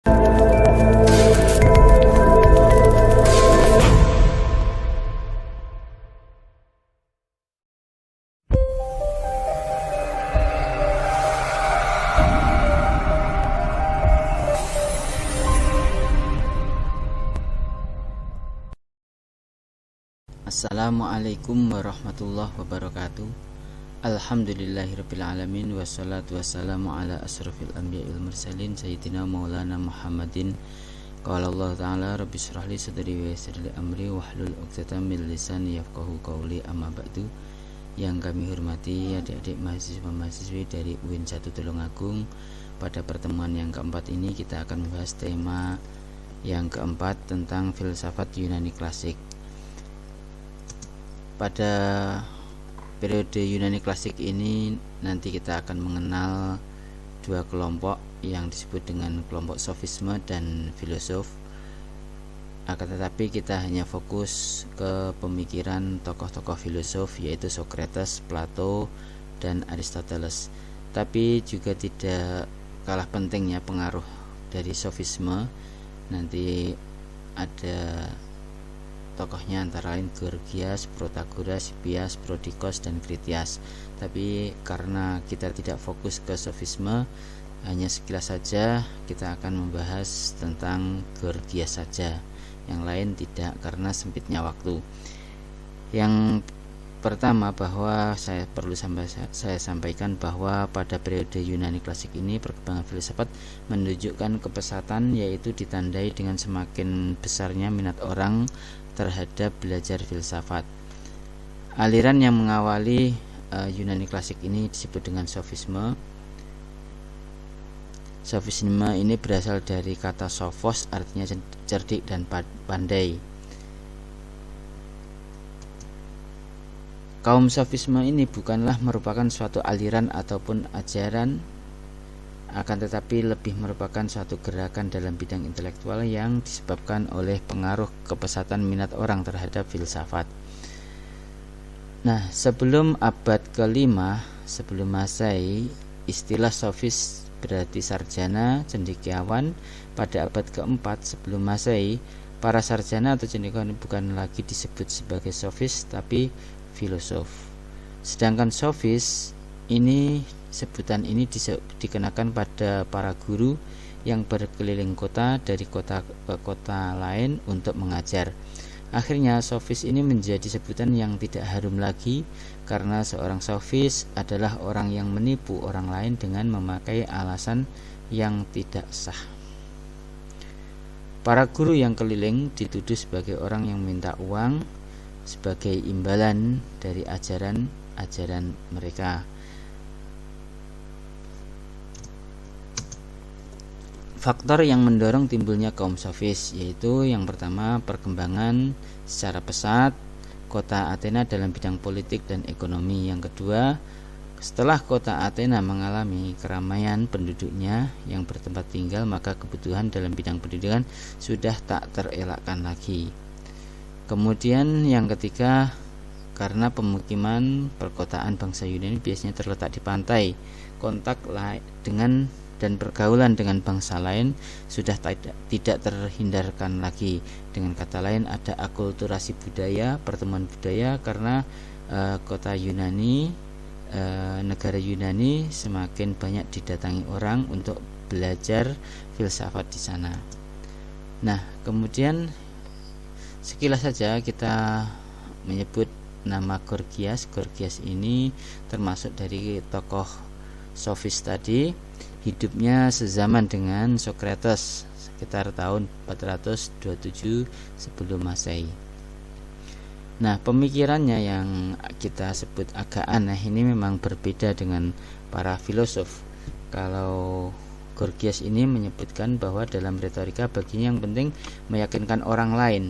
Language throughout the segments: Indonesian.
Assalamualaikum warahmatullahi wabarakatuh. Alhamdulillahirrabbilalamin. Wassalatu wassalamu ala asrafil anbiya wal mursalin Sayyidina maulana Muhammadin. Qala Allah ta'ala Rabbi shrah li sadri wa yassir li amri wahlul 'uqdatam min lisani yafqahu qawli. Amma ba'du. Yang kami hormati adik-adik mahasiswa-mahasiswi dari UIN 1 Tulungagung, pada pertemuan yang keempat ini kita akan membahas tema yang keempat tentang filsafat Yunani klasik. Pada periode Yunani klasik ini nanti kita akan mengenal dua kelompok yang disebut dengan kelompok sofisme dan filosof. Akan tetapi kita hanya fokus ke pemikiran tokoh-tokoh filosof, yaitu Socrates, Plato, dan Aristoteles. Tapi juga tidak kalah pentingnya pengaruh dari sofisme. Nanti ada tokohnya antara lain Gorgias, Protagoras, Hippias, Prodikos, dan Critias. Tapi karena kita tidak fokus ke sofisme, hanya sekilas saja kita akan membahas tentang Gorgias saja. Yang lain tidak, karena sempitnya waktu. Yang pertama, bahwa saya sampaikan bahwa pada periode Yunani klasik ini perkembangan filsafat menunjukkan kepesatan, yaitu ditandai dengan semakin besarnya minat orang terhadap belajar filsafat. Aliran yang mengawali Yunani klasik ini disebut dengan sofisme. Sofisme ini berasal dari kata sophos, artinya cerdik dan pandai. Kaum sofisme ini bukanlah merupakan suatu aliran ataupun ajaran, akan tetapi lebih merupakan suatu gerakan dalam bidang intelektual yang disebabkan oleh pengaruh kepesatan minat orang terhadap filsafat. Nah, sebelum abad ke-5 sebelum Masehi, istilah sofis berarti sarjana, cendekiawan. Pada abad ke-4 sebelum Masehi, para sarjana atau cendekiawan bukan lagi disebut sebagai sofis, tapi filosof. Sedangkan sofis ini, sebutan ini dikenakan pada para guru yang berkeliling kota dari kota ke kota lain untuk mengajar. Akhirnya sofis ini menjadi sebutan yang tidak harum lagi, karena seorang sofis adalah orang yang menipu orang lain dengan memakai alasan yang tidak sah. Para guru yang keliling dituduh sebagai orang yang minta uang sebagai imbalan dari ajaran mereka. Faktor yang mendorong timbulnya kaum sofis yaitu yang pertama, perkembangan secara pesat kota Athena dalam bidang politik dan ekonomi. Yang kedua, setelah kota Athena mengalami keramaian penduduknya yang bertempat tinggal, maka kebutuhan dalam bidang pendidikan sudah tak terelakkan lagi. Kemudian yang ketiga, karena pemukiman perkotaan bangsa Yunani biasanya terletak di pantai, kontak dengan dan pergaulan dengan bangsa lain sudah tidak terhindarkan lagi. Dengan kata lain, ada akulturasi budaya, pertemuan budaya, karena kota Yunani, negara Yunani semakin banyak didatangi orang untuk belajar filsafat di sana. Nah, kemudian sekilas saja kita menyebut nama Gorgias. Gorgias ini termasuk dari tokoh sofis tadi. Hidupnya sezaman dengan Socrates sekitar tahun 427 sebelum Masehi. Nah, pemikirannya yang kita sebut agak aneh ini memang berbeda dengan para filosof. Kalau Gorgias ini menyebutkan bahwa dalam retorika baginya yang penting meyakinkan orang lain,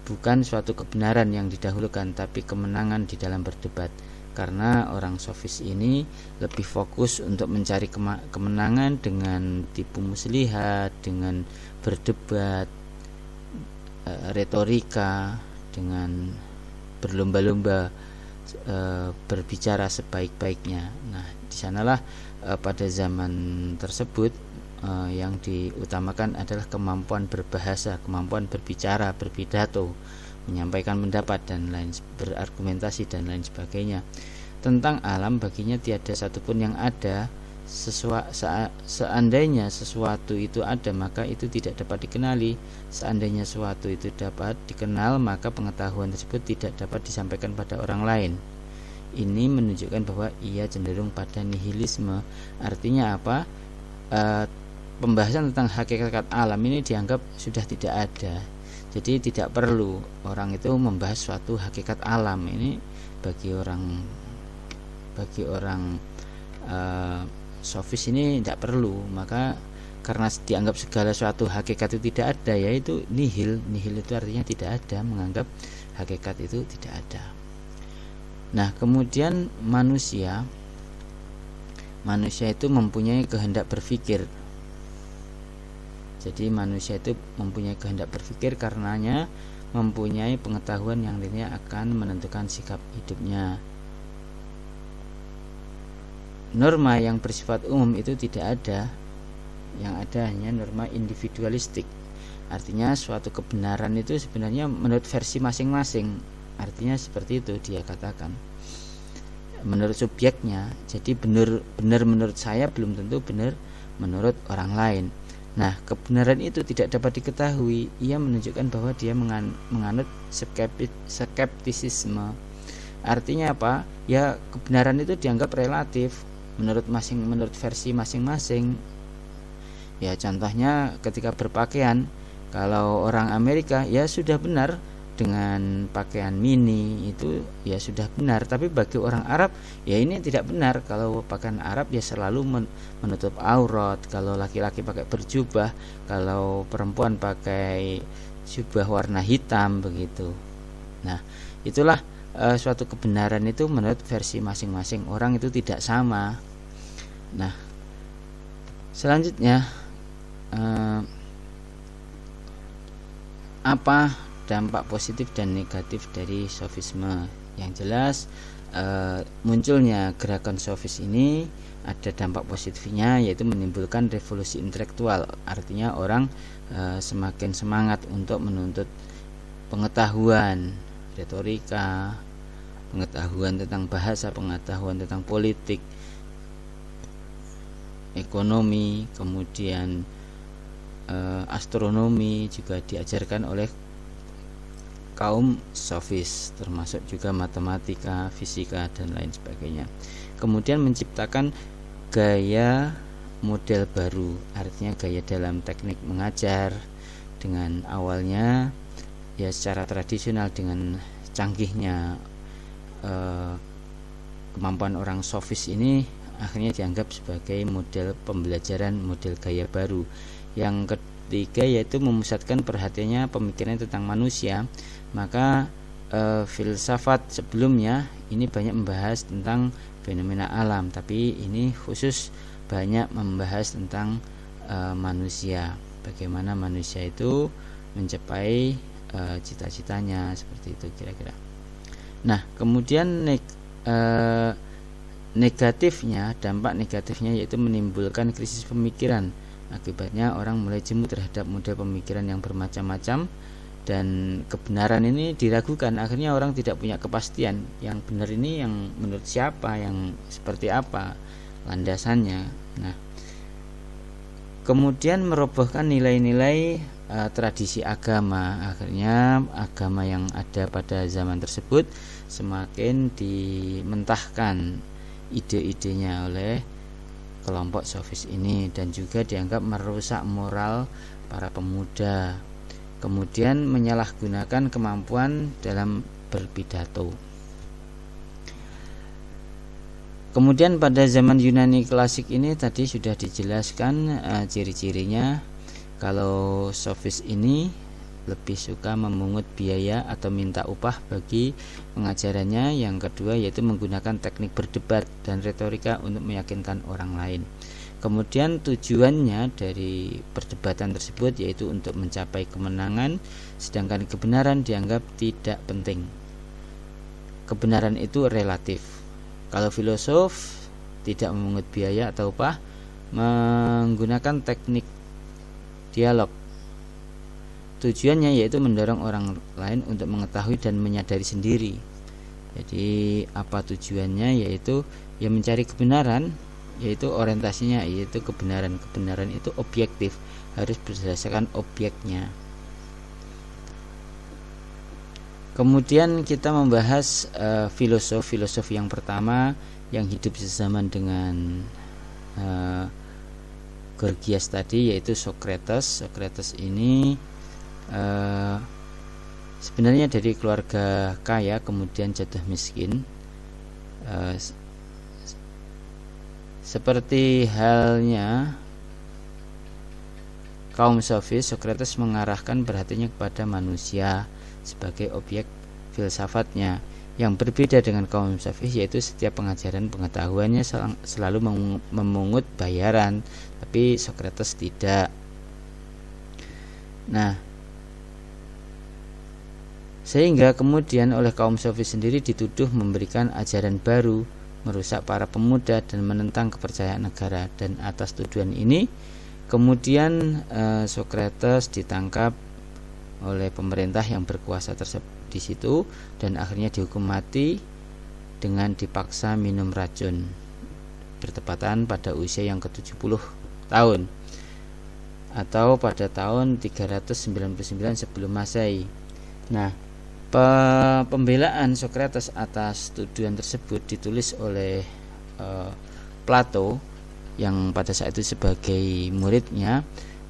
bukan suatu kebenaran yang didahulukan, tapi kemenangan di dalam berdebat. Karena orang sofis ini lebih fokus untuk mencari kemenangan dengan tipu muslihat, dengan berdebat, retorika, dengan berlomba-lomba berbicara sebaik-baiknya. Nah, di sanalah pada zaman tersebut yang diutamakan adalah kemampuan berbahasa, kemampuan berbicara, berpidato, menyampaikan pendapat dan lain, berargumentasi dan lain sebagainya. Tentang alam baginya tiada satupun yang ada. Seandainya sesuatu itu ada, maka itu tidak dapat dikenali. Seandainya sesuatu itu dapat dikenal, maka pengetahuan tersebut tidak dapat disampaikan pada orang lain. Ini menunjukkan bahwa ia cenderung pada nihilisme. Artinya apa? Pembahasan tentang hakikat alam ini dianggap sudah tidak ada. Jadi tidak perlu orang itu membahas suatu hakikat alam. Ini bagi orang sofis ini tidak perlu. Maka karena dianggap segala suatu hakikat itu tidak ada, yaitu nihil. Nihil itu artinya tidak ada, menganggap hakikat itu tidak ada. Nah, kemudian manusia itu mempunyai kehendak berpikir. Jadi manusia itu mempunyai kehendak berpikir karenanya mempunyai pengetahuan yang nantinya akan menentukan sikap hidupnya. Norma yang bersifat umum itu tidak ada. Yang ada hanya norma individualistik. Artinya suatu kebenaran itu sebenarnya menurut versi masing-masing. Artinya seperti itu dia katakan. Menurut subjeknya. Jadi benar menurut saya belum tentu benar menurut orang lain. Nah, kebenaran itu tidak dapat diketahui. Ia menunjukkan bahwa dia menganut skeptisisme. Artinya apa? Ya, kebenaran itu dianggap relatif menurut versi masing-masing. Ya, contohnya ketika berpakaian, kalau orang Amerika ya sudah benar dengan pakaian mini itu ya sudah benar, tapi bagi orang Arab ya ini tidak benar. Kalau pakaian Arab ya selalu menutup aurat, kalau laki-laki pakai berjubah, kalau perempuan pakai jubah warna hitam begitu. Nah, itulah suatu kebenaran itu menurut versi masing-masing orang itu tidak sama. Nah, selanjutnya apa dampak positif dan negatif dari sofisme? Yang jelas munculnya gerakan sofis ini ada dampak positifnya, yaitu menimbulkan revolusi intelektual. Artinya orang semakin semangat untuk menuntut pengetahuan retorika, pengetahuan tentang bahasa, pengetahuan tentang politik, ekonomi, kemudian astronomi juga diajarkan oleh kaum sofis, termasuk juga matematika, fisika dan lain sebagainya. Kemudian menciptakan gaya model baru, artinya gaya dalam teknik mengajar. Dengan awalnya ya secara tradisional, dengan canggihnya kemampuan orang sofis ini akhirnya dianggap sebagai model pembelajaran, model gaya baru. Yang ketiga yaitu memusatkan perhatiannya pemikiran tentang manusia. Maka filsafat sebelumnya ini banyak membahas tentang fenomena alam, tapi ini khusus banyak membahas tentang manusia, bagaimana manusia itu mencapai cita-citanya, seperti itu kira-kira. Nah, kemudian negatifnya, dampak negatifnya yaitu menimbulkan krisis pemikiran. Akibatnya orang mulai jemu terhadap model pemikiran yang bermacam-macam dan kebenaran ini diragukan. Akhirnya orang tidak punya kepastian yang benar ini yang menurut siapa, yang seperti apa landasannya. Nah, kemudian merobohkan nilai-nilai tradisi agama. Akhirnya agama yang ada pada zaman tersebut semakin dimentahkan ide-idenya oleh kelompok sofis ini, dan juga dianggap merusak moral para pemuda. Kemudian menyalahgunakan kemampuan dalam berpidato. Kemudian pada zaman Yunani klasik ini tadi sudah dijelaskan ciri-cirinya. Kalau sofis ini lebih suka memungut biaya atau minta upah bagi pengajarannya. Yang kedua yaitu menggunakan teknik berdebat dan retorika untuk meyakinkan orang lain. Kemudian tujuannya dari perdebatan tersebut yaitu untuk mencapai kemenangan, sedangkan kebenaran dianggap tidak penting. Kebenaran itu relatif. Kalau filosof tidak memungut biaya atau upah, menggunakan teknik dialog. Tujuannya yaitu mendorong orang lain untuk mengetahui dan menyadari sendiri. Jadi apa tujuannya? Yaitu mencari kebenaran, yaitu orientasinya yaitu kebenaran. Kebenaran itu objektif, harus berdasarkan objeknya. Kemudian kita membahas filosof yang pertama yang hidup sezaman dengan Gorgias tadi, yaitu Socrates. Socrates ini sebenarnya dari keluarga kaya kemudian jatuh miskin. Seperti halnya kaum sofis, Socrates mengarahkan perhatiannya kepada manusia sebagai objek filsafatnya. Yang berbeda dengan kaum sofis, yaitu setiap pengajaran pengetahuannya selalu memungut bayaran, tapi Socrates tidak. Nah, sehingga kemudian oleh kaum sofis sendiri dituduh memberikan ajaran baru, merusak para pemuda dan menentang kepercayaan negara. Dan atas tuduhan ini kemudian Socrates ditangkap oleh pemerintah yang berkuasa di situ dan akhirnya dihukum mati dengan dipaksa minum racun, bertepatan pada usia yang ke-70 tahun atau pada tahun 399 sebelum Masehi. Nah, pembelaan Socrates atas tuduhan tersebut ditulis oleh Plato yang pada saat itu sebagai muridnya,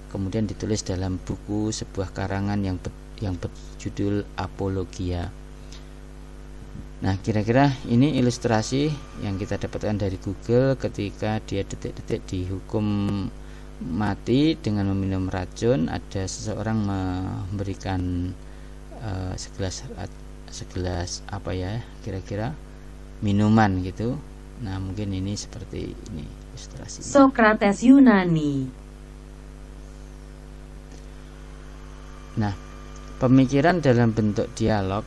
kemudian ditulis dalam buku sebuah karangan yang berjudul Apologia. Nah, kira-kira ini ilustrasi yang kita dapatkan dari Google ketika dia detik-detik dihukum mati dengan meminum racun. Ada seseorang memberikan segelas apa ya, kira-kira minuman gitu. Nah, mungkin ini seperti ini ilustrasi. Socrates Yunani. Nah, pemikiran dalam bentuk dialog,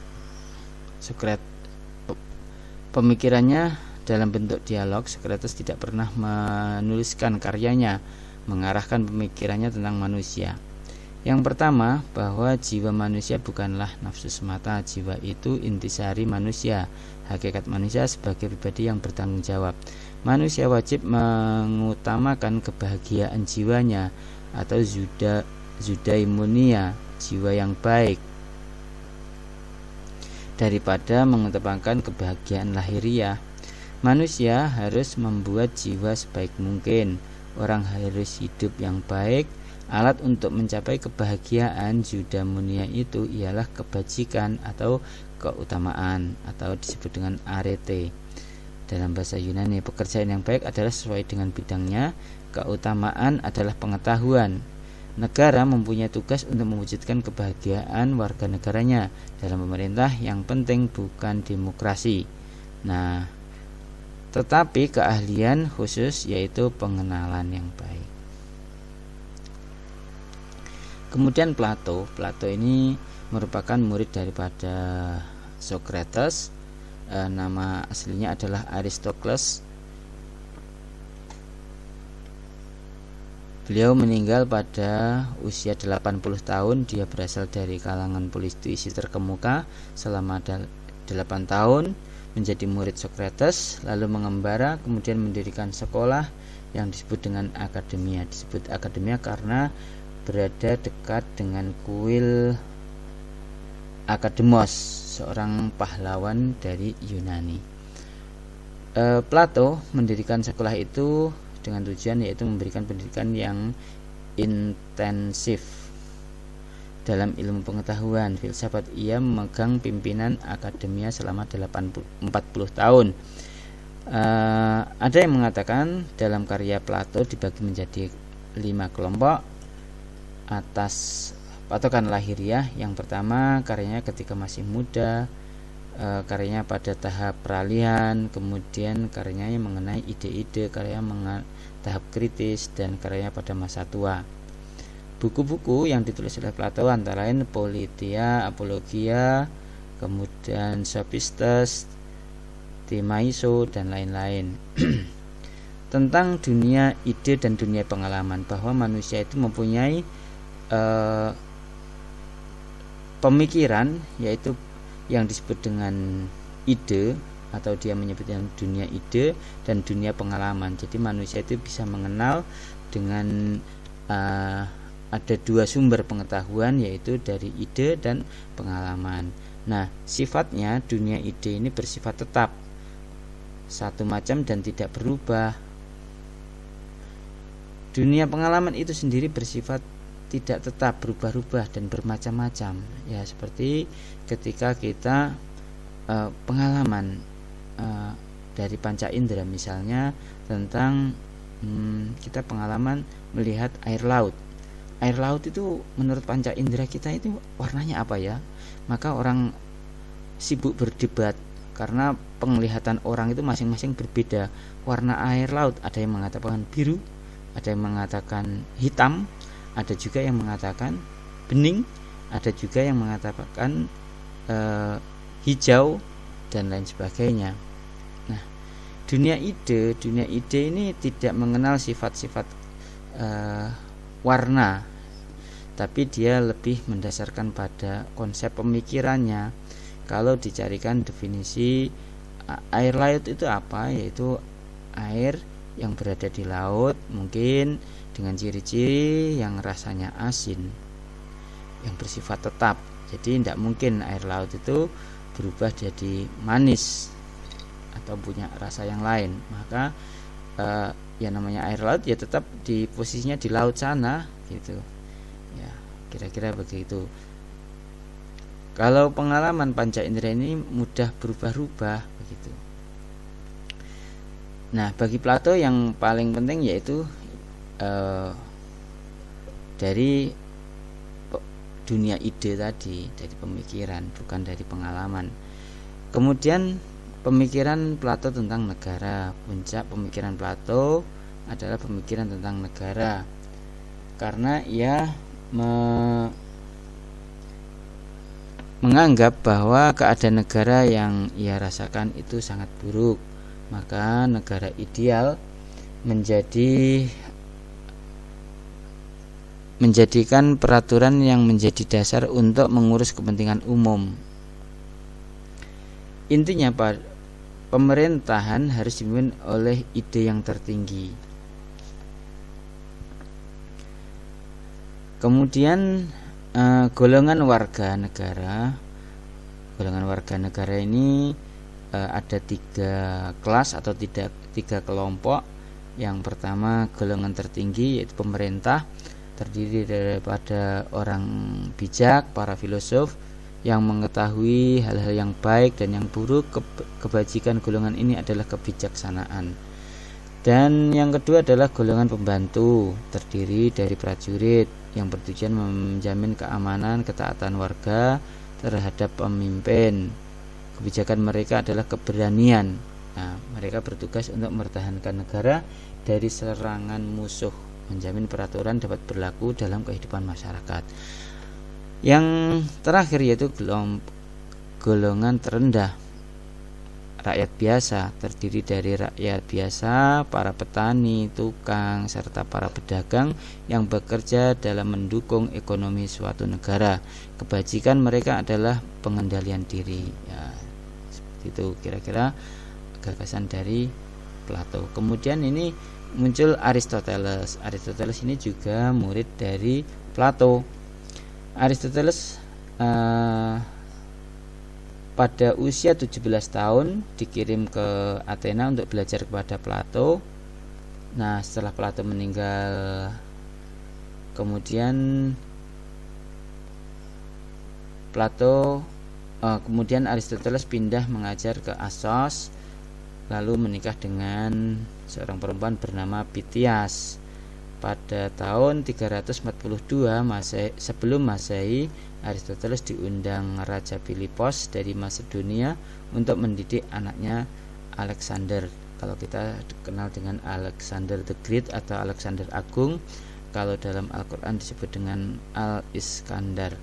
pemikirannya dalam bentuk dialog, Socrates tidak pernah menuliskan karyanya, mengarahkan pemikirannya tentang manusia. Yang pertama, bahwa jiwa manusia bukanlah nafsu semata. Jiwa itu intisari manusia, hakikat manusia sebagai pribadi yang bertanggung jawab. Manusia wajib mengutamakan kebahagiaan jiwanya atau eudaimonia, jiwa yang baik, daripada mengutamakan kebahagiaan lahiriah. Manusia harus membuat jiwa sebaik mungkin. Orang harus hidup yang baik. Alat untuk mencapai kebahagiaan eudaimonia itu ialah kebajikan atau keutamaan, atau disebut dengan arete dalam bahasa Yunani. Pekerjaan yang baik adalah sesuai dengan bidangnya. Keutamaan adalah pengetahuan. Negara mempunyai tugas untuk mewujudkan kebahagiaan warga negaranya. Dalam pemerintah yang penting bukan demokrasi. Nah, tetapi keahlian khusus yaitu pengenalan yang baik. Kemudian Plato ini merupakan murid daripada Socrates. Nama aslinya adalah Aristokles. Beliau meninggal pada usia 80 tahun. Dia berasal dari kalangan politisi terkemuka. Selama 8 tahun menjadi murid Socrates, lalu mengembara, kemudian mendirikan sekolah yang disebut dengan akademia. Disebut akademia karena berada dekat dengan kuil Akademos, seorang pahlawan dari Yunani. Plato mendirikan sekolah itu dengan tujuan yaitu memberikan pendidikan yang intensif dalam ilmu pengetahuan filsafat. Ia memegang pimpinan akademia selama 40 tahun. Ada yang mengatakan dalam karya Plato dibagi menjadi 5 kelompok atas patokan lahiriah. Yang pertama, karyanya ketika masih muda, karyanya pada tahap peralihan, kemudian karyanya mengenai ide-ide, karyanya tahap kritis, dan karyanya pada masa tua. Buku-buku yang ditulis oleh Plato antara lain Politia, Apologia, kemudian Sophistes, Timaiso, dan lain-lain. tentang dunia ide dan dunia pengalaman, bahwa manusia itu mempunyai pemikiran, yaitu yang disebut dengan ide, atau dia menyebutnya dunia ide dan dunia pengalaman. Jadi manusia itu bisa mengenal dengan ada dua sumber pengetahuan, yaitu dari ide dan pengalaman. Nah, sifatnya dunia ide ini bersifat tetap, satu macam dan tidak berubah. Dunia pengalaman itu sendiri bersifat tidak tetap, berubah-ubah dan bermacam-macam. Ya, seperti ketika kita pengalaman dari panca indera, misalnya tentang kita pengalaman melihat air laut. Air laut itu menurut panca indera kita itu warnanya apa ya? Maka orang sibuk berdebat karena penglihatan orang itu masing-masing berbeda. Warna air laut ada yang mengatakan biru, ada yang mengatakan hitam, ada juga yang mengatakan bening, ada juga yang mengatakan hijau dan lain sebagainya. Nah, dunia ide ini tidak mengenal sifat-sifat warna, tapi dia lebih mendasarkan pada konsep pemikirannya. Kalau dicarikan definisi air laut itu apa, yaitu air yang berada di laut, mungkin dengan ciri-ciri yang rasanya asin, yang bersifat tetap. Jadi tidak mungkin air laut itu berubah jadi manis atau punya rasa yang lain. Maka yang namanya air laut ya tetap di posisinya di laut sana gitu. Ya, kira-kira begitu. Kalau pengalaman panca indera ini mudah berubah-ubah begitu. Nah, bagi Plato yang paling penting yaitu dari dunia ide tadi, dari pemikiran, bukan dari pengalaman. Kemudian pemikiran Plato tentang negara. Puncak pemikiran Plato adalah pemikiran tentang negara, karena ia menganggap bahwa keadaan negara yang ia rasakan itu sangat buruk. Maka negara ideal menjadikan peraturan yang menjadi dasar untuk mengurus kepentingan umum. Intinya, pemerintahan harus dipimpin oleh ide yang tertinggi. Kemudian golongan warga negara. Golongan warga negara ini ada 3 kelas atau tiga kelompok. Yang pertama golongan tertinggi, yaitu pemerintah, terdiri daripada orang bijak, para filosof yang mengetahui hal-hal yang baik dan yang buruk. Kebajikan golongan ini adalah kebijaksanaan. Dan yang kedua adalah golongan pembantu, terdiri dari prajurit yang bertujuan menjamin keamanan, ketaatan warga terhadap pemimpin. Kebijakan mereka adalah keberanian. Nah, mereka bertugas untuk mempertahankan negara dari serangan musuh, menjamin peraturan dapat berlaku dalam kehidupan masyarakat. Yang terakhir yaitu golongan terendah, rakyat biasa, terdiri dari rakyat biasa, para petani, tukang, serta para pedagang yang bekerja dalam mendukung ekonomi suatu negara. Kebajikan mereka adalah pengendalian diri. Ya, seperti itu kira-kira gagasan dari Plato. Kemudian ini muncul Aristoteles. Aristoteles ini juga murid dari Plato. Aristoteles pada usia 17 tahun dikirim ke Athena untuk belajar kepada Plato. Nah, setelah Plato meninggal, kemudian Aristoteles pindah mengajar ke Assos, lalu menikah dengan seorang perempuan bernama Pitias. Pada tahun 342 sebelum Masehi, Aristoteles diundang Raja Filipos dari Macedonia untuk mendidik anaknya Alexander. Kalau kita kenal dengan Alexander the Great atau Alexander Agung, kalau dalam Al-Quran disebut dengan Al-Iskandar.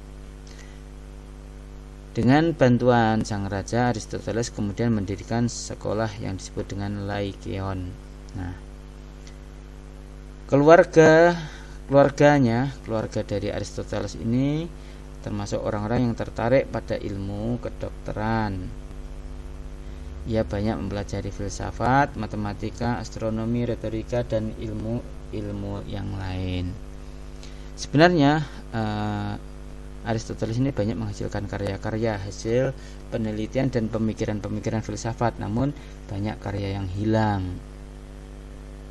Dengan bantuan sang raja, Aristoteles kemudian mendirikan sekolah yang disebut dengan Laikion. Nah, Keluarga dari Aristoteles ini termasuk orang-orang yang tertarik pada ilmu kedokteran. Ia banyak mempelajari filsafat, matematika, astronomi, retorika, dan ilmu yang lain. Sebenarnya Aristoteles ini banyak menghasilkan karya-karya hasil penelitian dan pemikiran-pemikiran filsafat, namun banyak karya yang hilang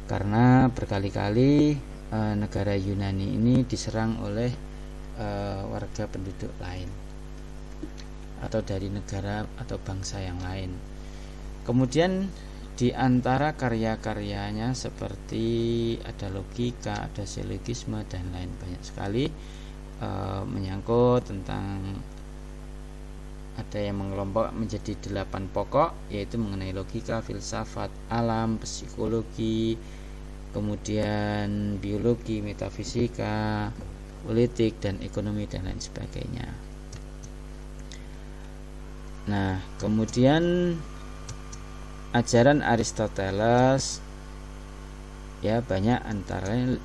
karena berkali-kali negara Yunani ini diserang oleh warga penduduk lain atau dari negara atau bangsa yang lain. Kemudian di antara karya-karyanya seperti ada logika, ada silogisme, dan lain banyak sekali menyangkut tentang, ada yang mengelompok menjadi 8 pokok, yaitu mengenai logika, filsafat, alam, psikologi, kemudian biologi, metafisika, politik, dan ekonomi, dan lain sebagainya. Nah, kemudian ajaran Aristoteles ya banyak antara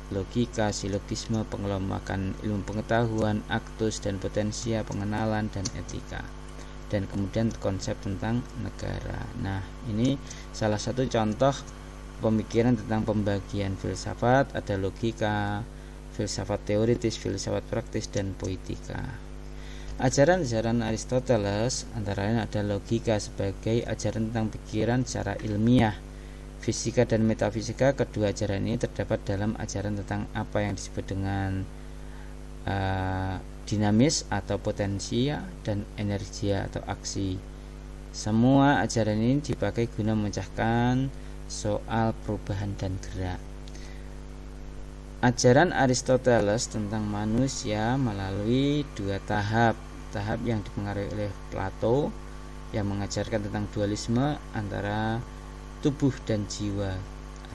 logika, silogisme, pengelompokan ilmu pengetahuan, aktus dan potensia, pengenalan, dan etika, dan kemudian konsep tentang negara. Nah, ini salah satu contoh pemikiran tentang pembagian filsafat. Ada logika, filsafat teoritis, filsafat praktis, dan poetika. Ajaran-ajaran Aristoteles antara lain ada logika sebagai ajaran tentang pikiran secara ilmiah. Fisika dan metafisika, kedua ajaran ini terdapat dalam ajaran tentang apa yang disebut dengan dinamis atau potensia, dan energia atau aksi. Semua ajaran ini dipakai guna memecahkan soal perubahan dan gerak. Ajaran Aristoteles tentang manusia melalui 2 tahap yang dipengaruhi oleh Plato yang mengajarkan tentang dualisme antara tubuh dan jiwa,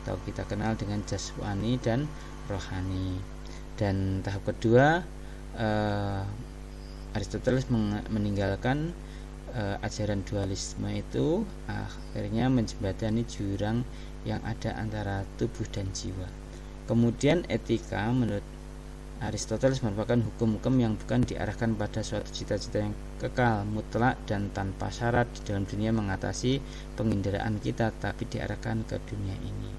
atau kita kenal dengan jasmani dan rohani. Dan tahap kedua, Aristoteles meninggalkan ajaran dualisme itu, akhirnya menjembatani jurang yang ada antara tubuh dan jiwa. Kemudian etika menurut Aristoteles merupakan hukum-hukum yang bukan diarahkan pada suatu cita-cita yang kekal, mutlak, dan tanpa syarat di dalam dunia mengatasi penginderaan kita, tapi diarahkan ke dunia ini.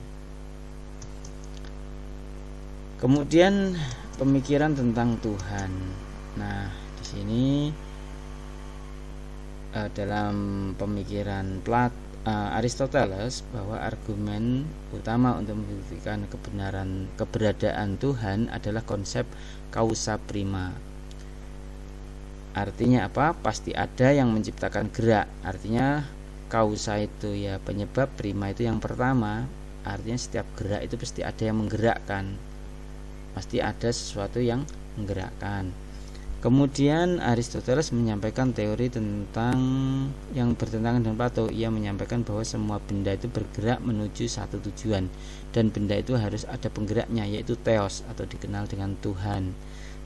Kemudian pemikiran tentang Tuhan. Nah, di sini dalam pemikiran Aristoteles bahwa argumen utama untuk membuktikan keberadaan Tuhan adalah konsep causa prima. Artinya apa? Pasti ada yang menciptakan gerak. Artinya causa itu ya penyebab, prima itu yang pertama. Artinya setiap gerak itu pasti ada yang menggerakkan. Pasti ada sesuatu yang menggerakkan. Kemudian Aristoteles menyampaikan teori tentang yang bertentangan dengan Plato. Ia menyampaikan bahwa semua benda itu bergerak menuju satu tujuan, dan benda itu harus ada penggeraknya, yaitu theos atau dikenal dengan Tuhan.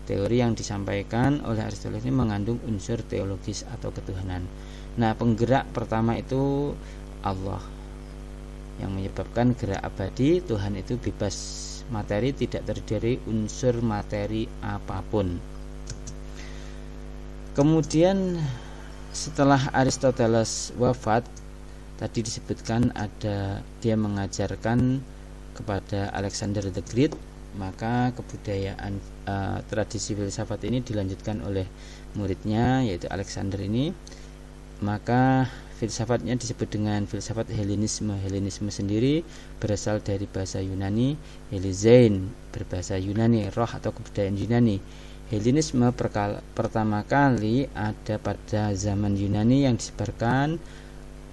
Teori yang disampaikan oleh Aristoteles ini mengandung unsur teologis atau ketuhanan. Nah, penggerak pertama itu Allah yang menyebabkan gerak abadi. Tuhan itu bebas materi, tidak terdiri unsur materi apapun. Kemudian setelah Aristoteles wafat, tadi disebutkan dia mengajarkan kepada Alexander the Great, maka kebudayaan tradisi filsafat ini dilanjutkan oleh muridnya, yaitu Alexander ini. Maka filsafatnya disebut dengan filsafat Helenisme. Helenisme sendiri berasal dari bahasa Yunani Helezein, berbahasa Yunani, roh atau kebudayaan Yunani. Helenisme pertama kali ada pada zaman Yunani yang disebarkan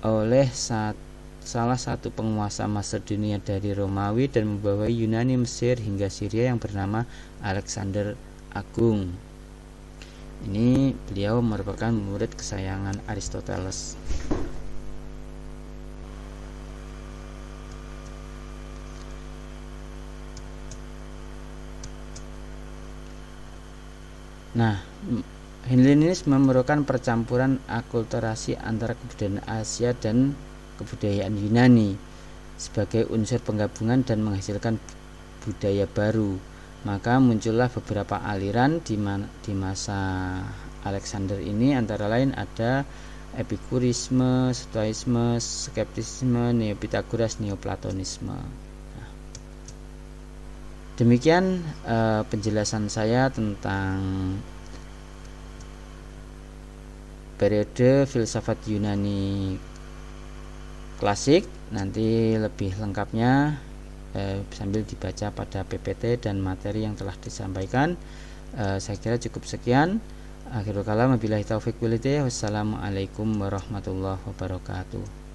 oleh salah satu penguasa Masedonia dari Romawi dan membawa Yunani, Mesir hingga Syria yang bernama Alexander Agung. Ini beliau merupakan murid kesayangan Aristoteles. Nah, Helenisme merupakan percampuran akulturasi antara kebudayaan Asia dan kebudayaan Yunani sebagai unsur penggabungan dan menghasilkan budaya baru. Maka muncullah beberapa aliran di masa Alexander ini, antara lain ada Epikurisme, Stoisme, Skeptisisme, Neopitagoras, Neoplatonisme. Nah, demikian penjelasan saya tentang periode filsafat Yunani klasik. Nanti lebih lengkapnya sambil dibaca pada PPT dan materi yang telah disampaikan. Saya kira cukup sekian. Akhirul kalam, wabillahi taufiq wal hidayah. Wassalamualaikum warahmatullahi wabarakatuh.